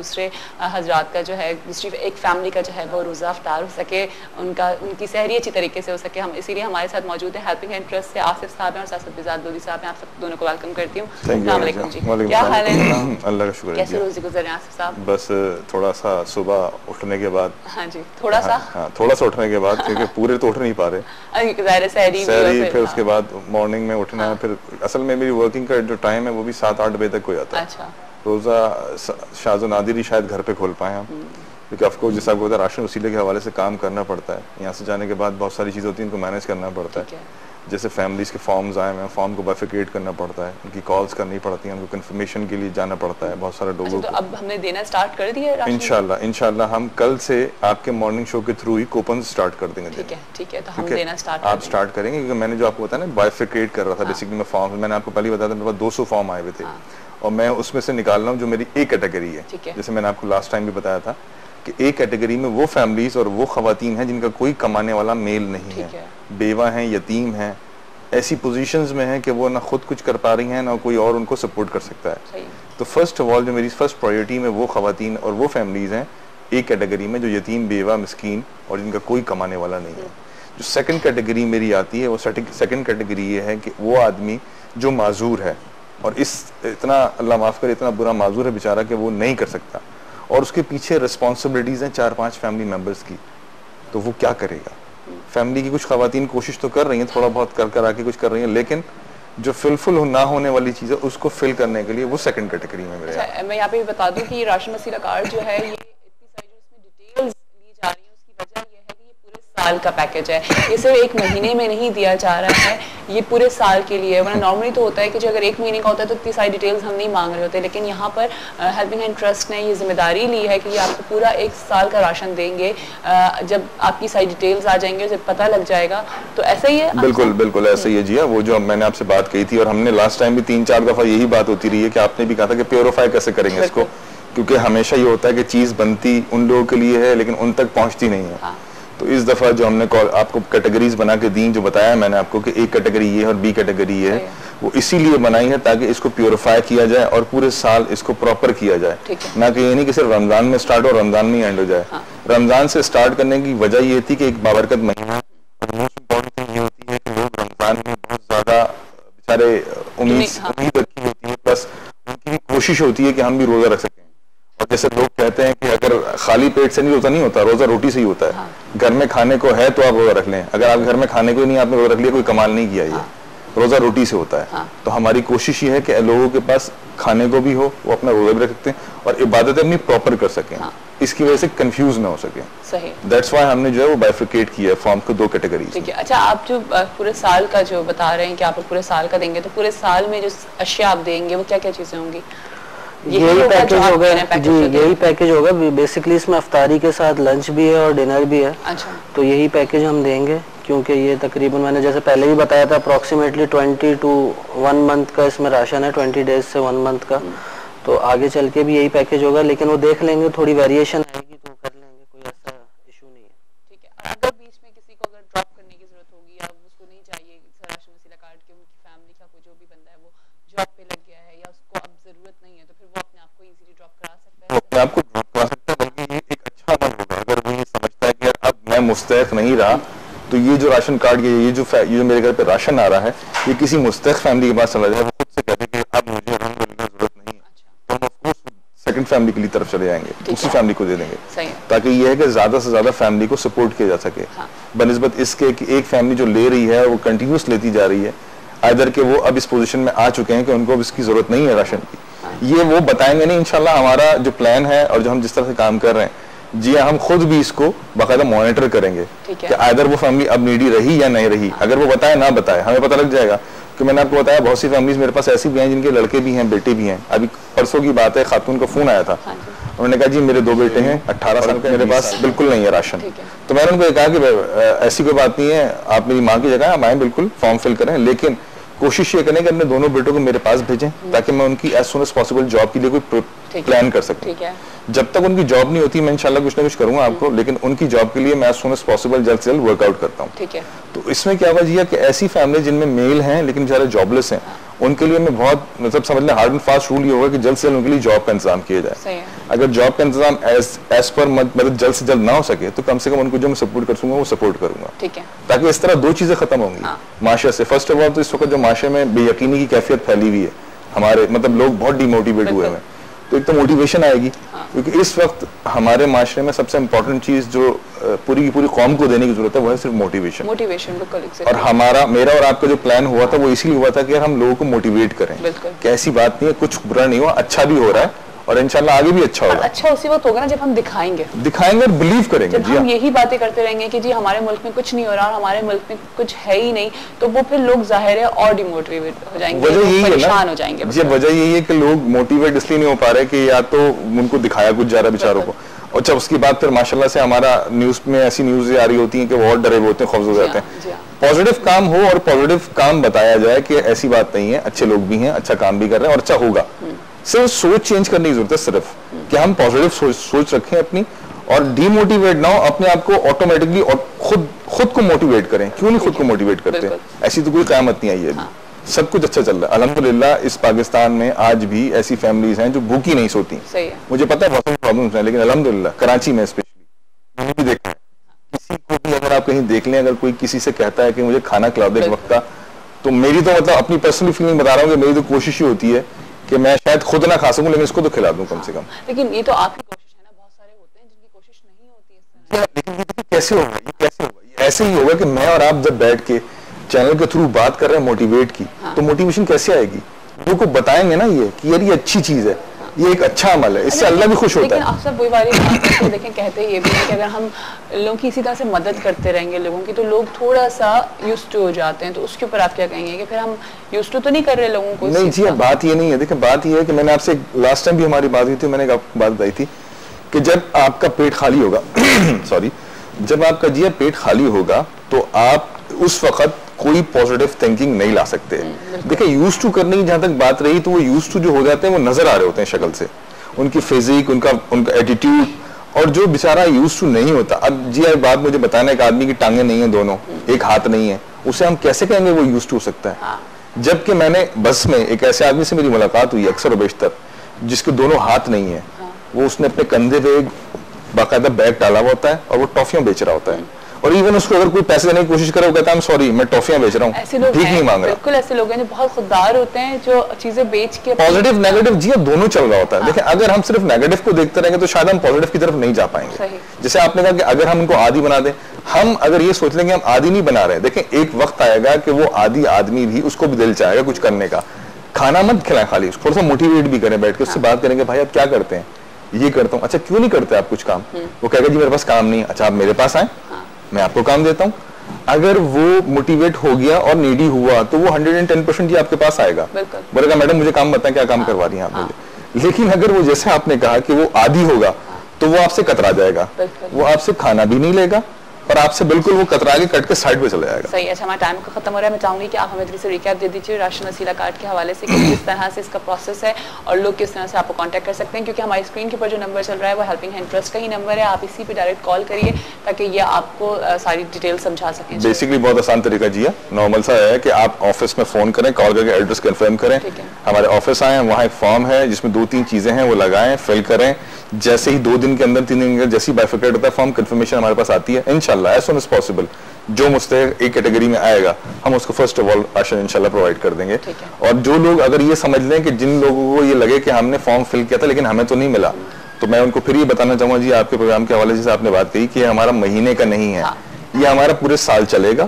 दूसरे हजरात का जो है, दूसरी एक फैमिली का जो है वो रोज़ा अफ्तार हो सके, उनकी सहरी अच्छी तरीके से हो सके। हम इसीलिए हमारे साथ मौजूद है हेल्पिंग हैंड ट्रस्ट से आसिफ साहब हैं और साथ बिजात लोधी साहब हैं। आप सब दोनों को वेलकम करती हूँ। अस्सलाम वालेकुम जी, क्या हाल है? अल्लाह का शुक्र है। कैसे रोज़ी गुजर रहे हैं आसिफ साहब? बस थोड़ा सा सुबह उठने के बाद, हाँ जी, थोड़ा सा उठने के बाद, क्योंकि पूरे तो उठ नहीं पा रहे, सहरी फिर उसके बाद मॉर्निंग में उठना है। फिर असल में मेरी वर्किंग का जो टाइम है वो भी 7-8 बजे तक हो जाता है। अच्छा। रोज़ा शाज़ नादिर ही शायद घर पे खोल पाए हम, क्योंकि आपको जैसा आपको राशन वसीले के हवाले से काम करना पड़ता है। यहाँ से जाने के बाद बहुत सारी चीज़ें होती हैं, इनको मैनेज करना पड़ता है। जैसे फैमिलीज के फॉर्म्स आए हैं, फॉर्म को बाइफिकेट करना पड़ता है, उनकी कॉल्स करनी पड़ती हैं, उनको कंफर्मेशन के लिए जाना पड़ता है बहुत सारे लोगों को। तो अब हमने देना स्टार्ट कर दिया है इंशाल्लाह हम कल से आपके मॉर्निंग शो के थ्रू ही कूपन स्टार्ट कर देंगे। ठीक है, तो हम देना आप स्टार्ट करेंगे, क्योंकि मैंने जो आपको बताया ना बाइफिकेट कर रहा था बेसिकली मैं फॉर्म, मैंने आपको पहले बताया था मेरे पास 200 फॉर्म आए हुए थे और मैं उसमें से निकाल रहा हूँ जो मेरी एक कैटेगरी है। जैसे मैंने आपको लास्ट टाइम भी बताया था कि एक कैटेगरी में वो फैमिलीज और वो खवातीन हैं जिनका कोई कमाने वाला मेल नहीं है, बेवा हैं, यतीम हैं, ऐसी पोजीशंस में है कि वो ना खुद कुछ कर पा रही हैं ना कोई और उनको सपोर्ट कर सकता है। तो फर्स्ट ऑफ ऑल जो मेरी फर्स्ट प्रायोरिटी में वो खवातीन और वो फैमिलीज हैं एक कैटेगरी में जो यतीम, बेवा, मिस्कीन और जिनका कोई कमाने वाला नहीं है। जो सेकंड कैटेगरी मेरी आती है वो सेकंड कैटेगरी ये है कि वो आदमी जो माजूर है और इतना अल्लाह माफ़ करे इतना बुरा माजूर है बेचारा कि वो नहीं कर सकता और उसके पीछे रिस्पॉन्सिबिलिटीज़ हैं 4-5 फैमिली मेम्बर्स की, तो वो क्या करेगा? फैमिली की कुछ खवातीन कोशिश तो कर रही हैं, थोड़ा बहुत कर आके कुछ कर रही हैं, लेकिन जो फिलफुल ना होने वाली चीज़ है उसको फिल करने के लिए वो सेकंड कैटेगरी में मेरे। अच्छा, मैं यहाँ पे बता दूं कि राशन वसीला कार्ड जो है ये इतनी सारी जो इसमें डिटेल्स ली जा रही है उसकी वजह ये है कि ये पूरे साल का पैकेज है, ये सिर्फ एक महीने में नहीं दिया जा रहा है, ये पूरे साल के लिए। वरना नॉर्मली तो होता है कि जो अगर एक महीने का होता है तो इतनी सारी डिटेल्स हम नहीं मांग रहे होते, लेकिन यहाँ पर हेल्पिंग हैंड ट्रस्ट ने ये जिम्मेदारी ली है कि ये आपको पूरा एक साल का राशन देंगे। जब आपकी सारी डिटेल्स आ जाएंगे जब पता लग जाएगा, तो ऐसा ही है। बिल्कुल ऐसा ही है जी। वो जो मैंने आपसे बात कही थी और हमने लास्ट टाइम भी 3-4 दफा यही बात होती रही है कि आपने भी कहा था कि प्योरीफाई कैसे करेंगे इसको, क्योंकि हमेशा ये होता है कि चीज बनती उन लोगों के लिए है लेकिन उन तक पहुंचती नहीं है। तो इस दफा जो हमने आपको कैटेगरीज बना के दी, जो बताया मैंने आपको कि एक कैटेगरी ये है और बी कैटेगरी ये है, वो इसीलिए बनाई है ताकि इसको प्योरीफाई किया जाए और पूरे साल इसको प्रॉपर किया जाए, ना कि ये नहीं कि सिर्फ रमजान में स्टार्ट हो रमजान में एंड हो जाए। रमजान से स्टार्ट करने की वजह ये थी कि एक बाबरकत महीना और मोस्ट इम्पोर्टेंट थिंग ये होती है कि लोग रमजान में बहुत ज्यादा बेचारे उम्मीद रखी होती है, प्लस उनकी कोशिश होती है कि हम भी रोजा रख सकें। और जैसे लोग कहते हैं कि अगर खाली पेट से रोजा नहीं होता, रोजा रोटी से ही होता है। घर में खाने को है तो आप रोजा रख लें, अगर आप घर में खाने को नहीं आपने रोजा रख लिया कोई कमाल नहीं किया। ये रोजा रोटी से होता है। तो हमारी कोशिश ये है कि लोगों के पास खाने को भी हो, वो अपना रोजा भी रख सकते हैं और इबादतें अपनी प्रॉपर कर सकें, इसकी वजह से कंफ्यूज ना हो सके। सही, दैट्स व्हाई हमने जो है वो बाइफिकेट किया है फॉर्म को 2 कैटेगरी। ठीक है। अच्छा, आप जो पूरे साल का जो बता रहे हैं कि आप पूरे साल का देंगे, तो पूरे साल में जो अशिया आप देंगे वो क्या क्या चीजें होंगी? यही पैकेज होगा जी, यही पैकेज होगा बेसिकली। इसमें अफ्तारी के साथ लंच भी है और डिनर भी है। अच्छा। तो यही पैकेज हम देंगे, क्योंकि ये तकरीबन मैंने जैसे पहले भी बताया था अप्रोक्सीमेटली 20 to 1 मंथ का इसमें राशन है, 20 डेज से 1 मंथ का। तो आगे चल के भी यही पैकेज होगा, लेकिन वो देख लेंगे, थोड़ी वेरिएशन आएगी तो कर लेंगे, कोई ऐसा इशू नहीं है। ठीक है। अगर बीच में किसी को अगर ड्रॉप करने की जरूरत होगी या उसको नहीं चाहिए राशन वसीला कार्ड के, उनकी फैमिली का कोई जो भी बंदा है वो जॉब पे लग गया है या उसको अब जरूरत नहीं है, तो फिर वो अपने आप को इजीली ड्रॉप करा सकता है। अपने आप को ड्रॉप करा सकता है, बल्कि ये एक अच्छा अमल होगा अगर वो ये समझता है कि यार अब मैं मुस्तहक नहीं रहा, तो ये जो राशन कार्ड ये जो मेरे घर पे राशन आ रहा है ये किसी मुस्तहक फैमिली के पास चला जाए, वो खुद से कहते हैं कि अब मुझे अल्हम्दुलिल्लाह जरूरत नहीं है, तो हम ऑफ कोर्स सेकंड फैमिली के लिए तरफ चले जाएंगे, उसी फैमिली को दे देंगे, ताकि ये है कि ज्यादा से ज्यादा फैमिली को सपोर्ट किया जा सके। बनिस्बत इसके कि एक फैमिली जो ले रही है वो कंटिन्यूस लेती जा रही है, आइदर के वो अब इस पोजीशन में आ चुके हैं कि उनको अब इसकी जरूरत नहीं है राशन की, ये वो बताएंगे नहीं। इंशाल्लाह हमारा जो प्लान है और जो हम जिस तरह से काम कर रहे हैं, जी हम खुद भी इसको बाकायदा मॉनिटर करेंगे कि आइदर वो फैमिली अब नीडी रही या नहीं रही। अगर वो बताए ना बताए हमें पता लग जाएगा, कि मैंने आपको बताया बहुत सी फैमिलीज मेरे पास ऐसी भी हैं जिनके लड़के भी हैं, बेटे भी हैं। अभी परसों की बात है, खातून का फोन आया था, उन्होंने कहा जी मेरे 2 बेटे हैं, 18 साल के, मेरे पास बिल्कुल नहीं है राशन। तो मैंने उनको कहा कि ऐसी कोई बात नहीं है, आप मेरी माँ की जगह हम आए, बिल्कुल फॉर्म फिल करें, लेकिन कोशिश ये करें कि अपने दोनों बेटों को मेरे पास भेजें ताकि मैं उनकी as soon as possible job के लिए कोई प्लान कर सकूं। जब तक उनकी जॉब नहीं होती मैं इंशाल्लाह कुछ ना कुछ करूंगा आपको, लेकिन उनकी जॉब के लिए मैं एज सुन एज पॉसिबल जल्द से जल्द वर्कआउट करता हूँ। तो इसमें क्या वजह है कि ऐसी फैमिली जिनमें मेल हैं लेकिन बेचारे जॉबलेस हैं, उनके लिए मैं बहुत मतलब समझ लें हार्ड एंड फास्ट रूल ये होगा कि जल्द से जल्द उनके लिए जॉब का इंतजाम किया जाए। अगर जॉब का इंतजाम एज पर मतलब जल्द से जल्द ना हो सके तो कम से कम उनको जो मैं सपोर्ट कर सकूंगा वो सपोर्ट करूंगा, ठीक है, ताकि इस तरह दो चीजें खत्म होंगी माशरे से। फर्स्ट ऑफ ऑल तो इस वक्त जो माशरे में बेयकीनी की कैफियत फैली हुई है, हमारे मतलब लोग बहुत डिमोटिवेट हुए हैं, तो एक तो मोटिवेशन आएगी, क्योंकि इस वक्त हमारे माशरे में सबसे इंपॉर्टेंट चीज जो पूरी की पूरी कौम को देने की जरूरत है वो है सिर्फ मोटिवेशन। और हमारा मेरा और आपका जो प्लान हुआ था वो इसीलिए हुआ था कि हम लोगों को मोटिवेट करें कि ऐसी बात नहीं है, कुछ बुरा नहीं हुआ, अच्छा भी हो रहा है और इंशाल्लाह आगे भी अच्छा होगा। अच्छा उसी वक्त होगा ना जब हम दिखाएंगे और बिलीव करेंगे। जब हम यही बातें करते रहेंगे कि जी हमारे मुल्क में कुछ नहीं हो रहा और हमारे मुल्क में कुछ है ही नहीं, तो वो फिर लोग जाहिर है और डिमोटिवेट हो जाएंगे, परेशान हो जाएंगे। जी वजह यही है कि लोग मोटिवेट इसलिए नहीं हो पा रहे कि या तो उनको दिखाया कुछ जा रहा बेचारों को, और जब उसके बाद फिर माशाल्लाह से हमारा न्यूज में ऐसी न्यूज आ रही होती है कि वो और डरे हुए होते हैं, खौफ हो जाते हैं। पॉजिटिव काम हो और पॉजिटिव काम बताया जाए कि ऐसी बात नहीं है, अच्छे लोग भी हैं, अच्छा काम भी कर रहे हैं और अच्छा होगा। सिर्फ सोच चेंज करने की जरूरत है, सिर्फ कि हम पॉजिटिव सोच रखें अपनी और डीमोटिवेट ना हो, अपने आप को ऑटोमेटिकली और खुद को मोटिवेट करें। क्यों नहीं खुद को मोटिवेट करते? ऐसी तो कोई क़यामत नहीं आई है, सब कुछ अच्छा चल रहा है अल्हम्दुलिल्लाह। इस पाकिस्तान में आज भी ऐसी फैमिलीज हैं जो भूखी नहीं सोती। मुझे पता है बहुत प्रॉब्लम्स हैं, लेकिन अल्हम्दुलिल्लाह कराची में स्पेशली मैंने भी देखा है, किसी को भी अगर आप कहीं देख लें, अगर कोई किसी से कहता है कि मुझे खाना खिला दे एक वक्त का, तो मेरी तो मतलब अपनी पर्सनल फीलिंग बता रहा हूँ कि मेरी तो कोशिश ही होती है कि मैं शायद खुद ना खा सकूं लेकिन इसको तो खिला दूं कम से कम। लेकिन ये तो आपकी कोशिश है ना, बहुत सारे होते हैं जिनकी कोशिश नहीं होती इस तरह। लेकिन ये कैसे होगा? ये कैसे होगा? ये ऐसे ही होगा कि मैं और आप जब बैठ के चैनल के थ्रू बात कर रहे हैं मोटिवेट की, तो मोटिवेशन कैसे आएगी? लोगों को बताएंगे ना ये कि यार ये अच्छी चीज है, ये एक अच्छा अमल है, इससे अल्लाह भी खुश होता है। लेकिन आप सब वही वाली बात है, देखें कहते ये भी है कि अगर हम लोगों की इसी तरह से मदद करते रहेंगे लोगों की, तो लोग थोड़ा सा यूज्ड टू हो जाते हैं। तो उसके ऊपर आप क्या कहेंगे कि फिर हम यूज्ड टू तो नहीं कर रहे लोगों को? नहीं जी, बात ये नहीं है। देखिए बात ये है कि मैंने आपसे लास्ट टाइम भी हमारी बात हुई थी, मैंने एक बात बताई थी कि जब आपका पेट खाली होगा सॉरी, जब आपका जी पेट खाली होगा तो आप उस वक्त कोई पॉजिटिव थिंकिंग नहीं ला सकते। देखिए यूज टू करने की जहां तक बात रही, तो वो यूज टू जो हो जाते हैं वो नजर आ रहे होते हैं शक्ल से, उनकी फिजिक, उनका एटीट्यूड, और जो बेचारा यूज टू नहीं होता। अब जी एक बात मुझे बताना, एक आदमी की टांगे नहीं है दोनों, एक हाथ नहीं है, उसे हम कैसे कहेंगे वो यूज टू हो सकता है? जबकि मैंने बस में एक ऐसे आदमी से मेरी मुलाकात हुई अक्सर बेशतर, जिसके दोनों हाथ नहीं है, वो उसने अपने कंधे पे बाकायदा बैग डाला हुआ होता है और वो टॉफियां बेच रहा होता है, और इवन उसको अगर कोई पैसे देने की कोशिश करे वो कहता है सॉरी मैं टॉफियां बेच रहा हूँ, ठीक नहीं मांग रहा। बिल्कुल ऐसे लोग हैं जो बहुत खुददार होते हैं, जो चीजें बेच के पॉजिटिव नेगेटिव जी दोनों चल रहा होता है। देखिए अगर हम सिर्फ नेगेटिव को देखते रहेंगे तो शायद हम पॉजिटिव की तरफ नहीं जा पाएंगे। जैसे आपने कहा कि अगर हम इनको आदी बना दें, हम अगर ये सोच लेंगे हम आदी नहीं बना रहे, देखें एक वक्त आएगा कि वो आदी आदमी भी, उसको भी दिल चाहेगा कुछ करने का। खाना मत खिलाएं, खाली थोड़ा सा मोटिवेट भी करें, बैठ के उससे बात करेंगे, भाई आप क्या करते हैं? ये करता हूँ। अच्छा क्यों नहीं करते आप कुछ काम? वो कहेगा जी मेरे पास काम नहीं है। अच्छा आप मेरे पास आए, मैं आपको काम देता हूँ। अगर वो मोटिवेट हो गया और नीडी हुआ तो वो 110% ही आपके पास आएगा, बोलेगा मैडम मुझे काम बताएं, क्या काम करवा रही हैं आप मुझे। लेकिन अगर वो जैसे आपने कहा कि वो आदी होगा तो वो आपसे कतरा जाएगा, वो आपसे खाना भी नहीं लेगा और आपसे बिल्कुल वो कतरा के कट के साइड पे चला जाएगा। सही। अच्छा हमारा टाइम खत्म हो रहा है, मैं चाहूंगी कि आप हमें थोड़ी सी रिकैप दे दीजिए राशन वसीला कार्ड के हवाले से, किस तरह से इसका प्रोसेस है और लोग किस तरह से आपको कांटेक्ट कर सकते हैं, क्योंकि हमारी स्क्रीन के ऊपर जो नंबर चल रहा है वो हेल्पिंग हैंड ट्रस्ट का ही नंबर है। आप इसी पे डायरेक्ट कॉल करिए ताकि ये आपको सारी डिटेल समझा सकें। बेसिकली बहुत आसान तरीका जी है, नॉर्मल सा है कि आप ऑफिस में फोन करें, कॉल करके एड्रेस कंफर्म करें, हमारे ऑफिस आए, वहाँ एक फॉर्म है जिसमें 2-3 चीजें हैं वो लगाएं, फिल करें। जैसे ही 2 दिन के अंदर 3 दिन के अंदर जैसे ही बाइफिकेट होता है फॉर्म, कंफर्मेशन हमारे पास आती है इंशाल्लाह एज सून एज पॉसिबल। जो मुस्तहिक एक कैटेगरी में आएगा हम उसको फर्स्ट ऑफ ऑल राशन इंशाल्लाह प्रोवाइड कर देंगे। और जो लोग अगर ये समझ लें कि जिन लोगों को ये लगे कि हमने फॉर्म फिल किया था लेकिन हमें तो नहीं मिला, तो मैं उनको फिर ये बताना चाहूंगा जी आपके प्रोग्राम के हवाले से आपने बात कही कि हमारा महीने का नहीं है, ये हमारा पूरे साल चलेगा।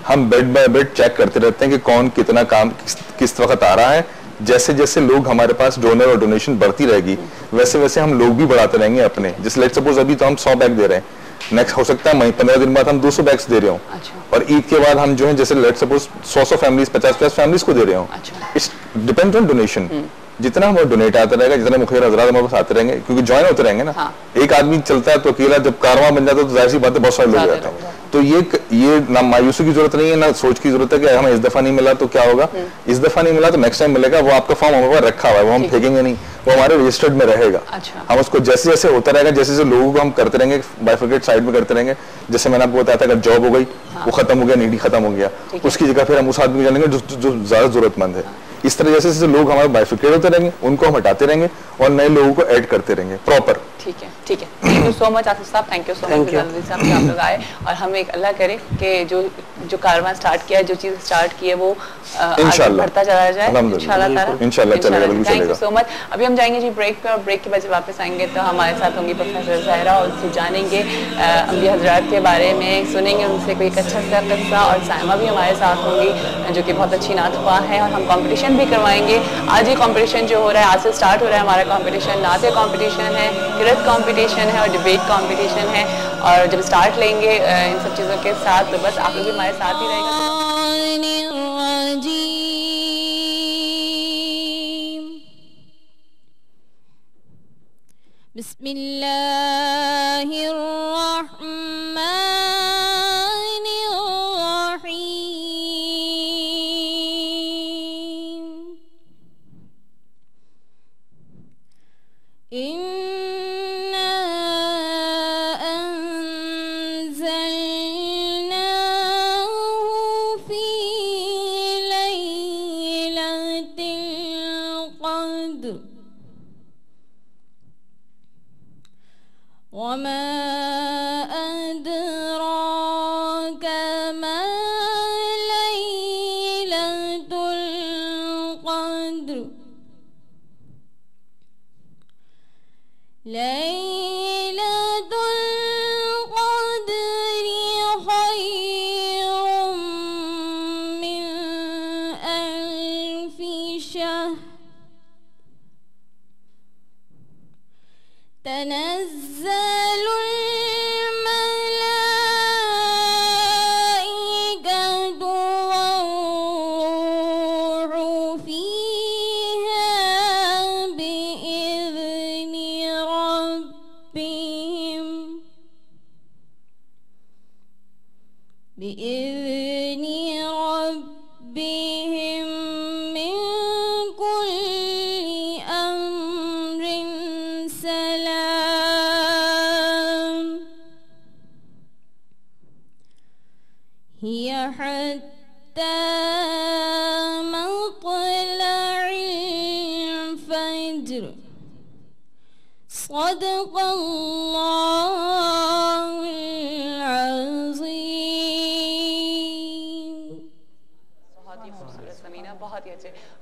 हम बेड बाय बेड चेक करते रहते हैं कि कौन कितना काम किस वक्त आ रहा है। जैसे जैसे लोग हमारे पास डोनर और डोनेशन बढ़ती रहेगी वैसे वैसे हम लोग भी बढ़ाते रहेंगे अपने। जैसे लेट्स सपोज अभी तो हम 100 बैग दे रहे हैं, नेक्स्ट हो सकता है 15 दिन बाद हम 200 बैग्स दे रहे हो। और ईद के बाद हम जो है जैसे लेट्स सपोज 100 फैमिलीज 50 फैमिलीज को दे रहे हो। It's depends on donation. जितना हमारा डोनेट आता रहेगा, जितना मुखिर हजरात हमारे पास आते रहेंगे, क्योंकि ज्वाइन होते रहेंगे ना। एक आदमी चलता है तो अकेला, जब कारवां बन जाता है तो जाहिर सी बात है बहुत सारे लोग जाते हैं। तो ये ना मायूसी की जरूरत नहीं है, ना सोच की जरूरत है कि हमें इस दफा नहीं मिला तो क्या होगा, इस दफा नहीं मिला तो नेक्स्ट टाइम मिलेगा। वो आपका फॉर्म हमारे पास रखा हुआ है, वो हम फेंकेंगे नहीं, वो हमारे रजिस्टर्ड में रहेगा। हम उसको जैसे जैसे होता रहेगा, जैसे जैसे लोगों को हम करते रहेंगे, बाइफिकेट साइड में करते रहेंगे। जैसे मैंने आपको बताया था अगर जॉब हो गई वो खत्म हो गया, नीडी खत्म हो गया, उसकी जगह फिर हम उस आदमी को जानेंगे जो ज्यादा जरूरतमंद है। इस तरह जैसे जैसे लोग हमारे बाइफिकेट होते रहेंगे, उनको हम हटाते रहेंगे और नए लोगों को ऐड करते रहेंगे प्रॉपर। ठीक है, ठीक है। Thank you so much Asif साहब, थैंक यू सो मच साहब कि आप लोग आए, और हम एक अल्लाह करे कि जो कारवां स्टार्ट किया है, जो चीज़ स्टार्ट की है वो आगे बढ़ता चला जाए इंशाल्लाह ताला। इंशाल्लाह चलेगा, बिल्कुल चलेगा। Thank you so much. अभी हम जाएंगे जी ब्रेक पे, और ब्रेक के बाद जब वापस आएंगे तो हमारे साथ होंगी प्रोफेसर ज़हरा, और उनसे जानेंगे अम्बिया हज़रात के बारे में, सुनेंगे उनसे कोई एक अच्छा सा किस्सा, और साइमा भी हमारे साथ होंगी जो कि बहुत अच्छी नात ख्वाह है, और हम कंपटीशन भी करवाएंगे। आज ये कंपटीशन जो हो रहा है, आज से स्टार्ट हो रहा है हमारा कंपटीशन, नाते कंपटीशन है, किरत कंपटीशन है और डिबेट कंपटीशन है, और जब स्टार्ट लेंगे इन सब चीज़ों के साथ तो बस आप लोग भी हमारे साथ ही रहेगा।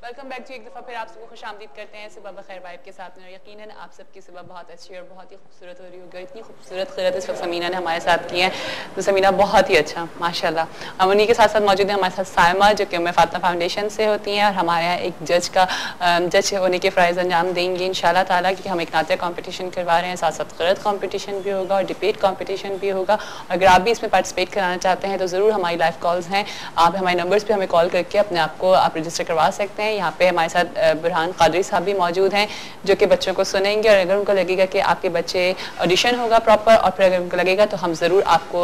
वेलकम बैक जी, एक दफ़ा फिर आप सबको खुशामदीद करते हैं सुबह बखैर वाइब के साथ में, और यकीनन आप सबकी सुबह बहुत अच्छी और बहुत ही खूबसूरत हो रही होगी। इतनी खूबसूरत क़िरत इस वक्त समीना ने हमारे साथ की है, तो समीना बहुत ही अच्छा माशाल्लाह। हम उन्हीं के साथ साथ मौजूद हैं हमारे साथ साइमा, जो कि उम्मे फातिमा फाउंडेशन से होती हैं, और हमारे यहाँ एक जज होने के फ़राइज़ अंजाम देंगी इंशाल्लाह ताला, क्योंकि हम एक नाते कॉम्पिटिशन करवा रहे हैं, साथ साथ क़िरत कॉम्पिटिशन भी होगा और डिबेट कॉम्पिटिशन भी होगा। अगर आप भी इसमें पार्टिसिपेट कराना चाहते हैं तो ज़रूर हमारी लाइव कॉल्स हैं, आप हमारे नंबर्स पर हमें कॉल करके अपने आप को आप रजिस्टर करवा सकते हैं। यहाँ पे हमारे साथ बुरहान कादरी साहब भी मौजूद हैं, जो कि बच्चों को सुनेंगे, और अगर उनको लगेगा कि आपके बच्चे ऑडिशन होगा प्रॉपर, और फिर अगर उनको लगेगा तो हम ज़रूर आपको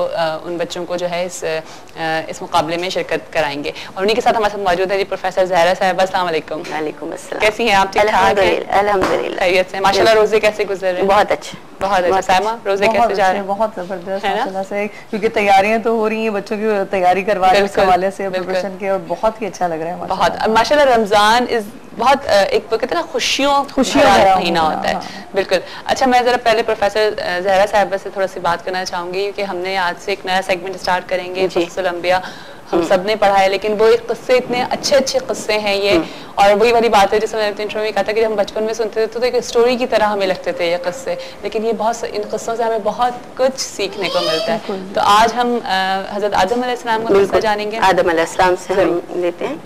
उन बच्चों को जो है इस मुकाबले में शिरकत कराएंगे। और उन्हीं के साथ हमारे साथ मौजूद है जी प्रोफेसर ज़हरा साहब। अस्सलाम वालेकुम। वालेकुम अस्सलाम। कैसी हैं आप? ठीक ठाक हैं? अल्हम्दुलिल्लाह खैरियत से माशाल्लाह। रोज़े कैसे गुजर रहे हैं? बहुत अच्छे, बहुत अच्छा। साइमा, रोज़े कैसे जा रहे हैं? बहुत ज़बरदस्त माशाल्लाह से, क्योंकि तैयारियां तो हो रही हैं, बच्चों की तैयारी करवा रहे हैं उस हवाले से प्रिपरेशन के, और बहुत ही अच्छा लग रहा है बहुत माशाल्लाह। रमज़ान इस बहुत एक कहते हैं ना खुशियों भरा महीना होता है। बिल्कुल। अच्छा, मैं ज़रा पहले प्रोफेसर ज़हरा साहिबा से थोड़ा सी बात करना चाहूँगी कि हमने आज से एक नया सेगमेंट स्टार्ट करेंगे, क़िस्सुल अंबिया। हम सब ने पढ़ा है, लेकिन वो एक किस्से इतने अच्छे अच्छे किस्से हैं ये, और वही वाली बात है जैसे मैंने इंटरव्यू में कहा था कि हम बचपन में सुनते थे तो एक स्टोरी की तरह हमें लगते थे ये किस्से, लेकिन ये बहुत इन किस्सों से हमें बहुत कुछ सीखने को मिलता है। तो आज हम हज़रत आदम अलैहिस्सलाम का किस्सा जानेंगे। आदम अलैहिस्सलाम से हम लेते हैं।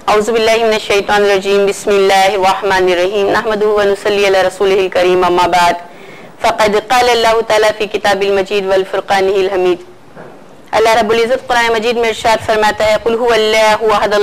औज़ु बिल्लाहि मिनश शैतानिर रजीम, बिस्मिल्लाहिर रहमानिर रहीम, नहमदुहु व नुसल्ली अला रसूलिहिल करीम, अम्मा बाद, फ़क़द क़ाल अल्लाहु तआला फ़ी किताबिल मजीद वल फ़ुरक़ानिहिल हमीद। अल्लाह रब्बुल इज़्ज़त कुरान मजीद में इरशाद फरमाता है, कुल हुवल्लाहु अहद।